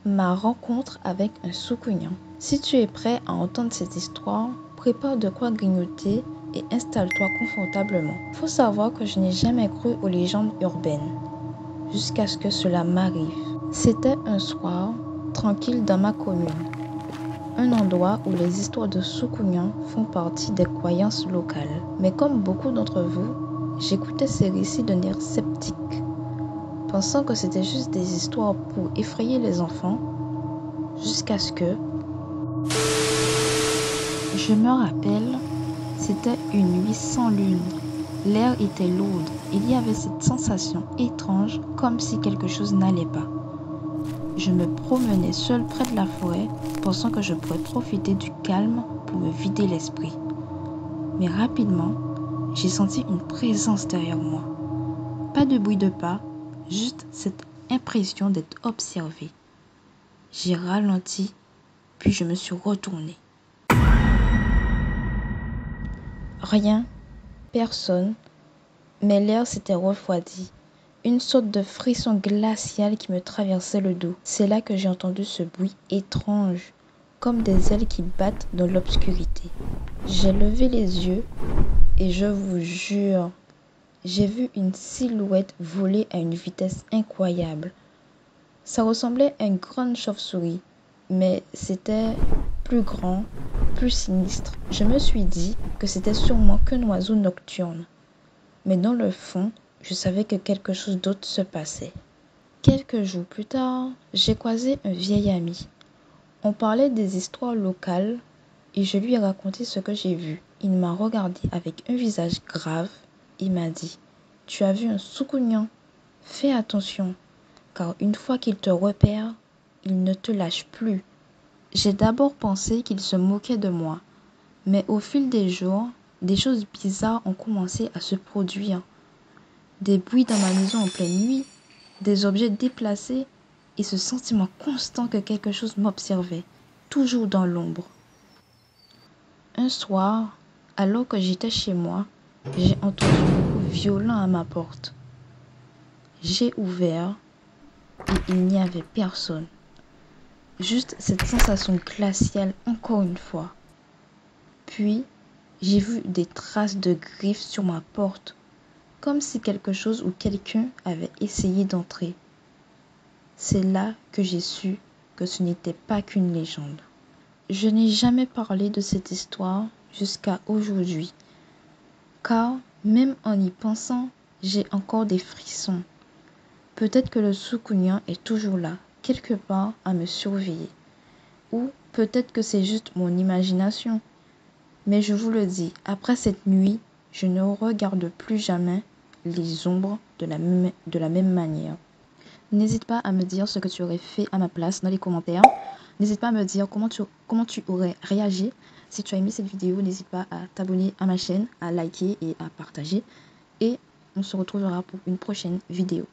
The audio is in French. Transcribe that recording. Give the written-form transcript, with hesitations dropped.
Ma rencontre avec un Soukounian. Si tu es prêt à entendre cette histoire, prépare de quoi grignoter et installe-toi confortablement. Faut savoir que je n'ai jamais cru aux légendes urbaines, jusqu'à ce que cela m'arrive. C'était un soir, tranquille dans ma commune. Un endroit où les histoires de Soukounian font partie des croyances locales. Mais comme beaucoup d'entre vous, j'écoutais ces récits d'un air sceptique, pensant que c'était juste des histoires pour effrayer les enfants, jusqu'à ce que... Je me rappelle, c'était une nuit sans lune. L'air était lourd. Il y avait cette sensation étrange, comme si quelque chose n'allait pas. Je me promenais seule près de la forêt, pensant que je pourrais profiter du calme pour me vider l'esprit. Mais rapidement, j'ai senti une présence derrière moi. Pas de bruit de pas, juste cette impression d'être observée. J'ai ralenti, puis je me suis retournée. Rien, personne, mais l'air s'était refroidi. Une sorte de frisson glacial qui me traversait le dos. C'est là que j'ai entendu ce bruit étrange, comme des ailes qui battent dans l'obscurité. J'ai levé les yeux et je vous jure, j'ai vu une silhouette voler à une vitesse incroyable. Ça ressemblait à une grande chauve-souris, mais c'était plus grand, plus sinistre. Je me suis dit que c'était sûrement qu'un oiseau nocturne. Mais dans le fond, je savais que quelque chose d'autre se passait. Quelques jours plus tard, j'ai croisé un vieil ami. On parlait des histoires locales et je lui ai raconté ce que j'ai vu. Il m'a regardé avec un visage grave et m'a dit « Tu as vu un Soukounian ? Fais attention, car une fois qu'il te repère, il ne te lâche plus. » J'ai d'abord pensé qu'il se moquait de moi, mais au fil des jours, des choses bizarres ont commencé à se produire. Des bruits dans ma maison en pleine nuit, des objets déplacés et ce sentiment constant que quelque chose m'observait, toujours dans l'ombre. Un soir, alors que j'étais chez moi, j'ai entendu un coup violent à ma porte. J'ai ouvert et il n'y avait personne. Juste cette sensation glaciale encore une fois. Puis, j'ai vu des traces de griffes sur ma porte, comme si quelque chose ou quelqu'un avait essayé d'entrer. C'est là que j'ai su que ce n'était pas qu'une légende. Je n'ai jamais parlé de cette histoire jusqu'à aujourd'hui, car même en y pensant, j'ai encore des frissons. Peut-être que le Soukounian est toujours là, quelque part à me surveiller. Ou peut-être que c'est juste mon imagination. Mais je vous le dis, après cette nuit, je ne regarde plus jamais les ombres de la même manière. N'hésite pas à me dire ce que tu aurais fait à ma place dans les commentaires. N'hésite pas à me dire comment tu aurais réagi. Si tu as aimé cette vidéo, n'hésite pas à t'abonner à ma chaîne, à liker et à partager. Et on se retrouvera pour une prochaine vidéo.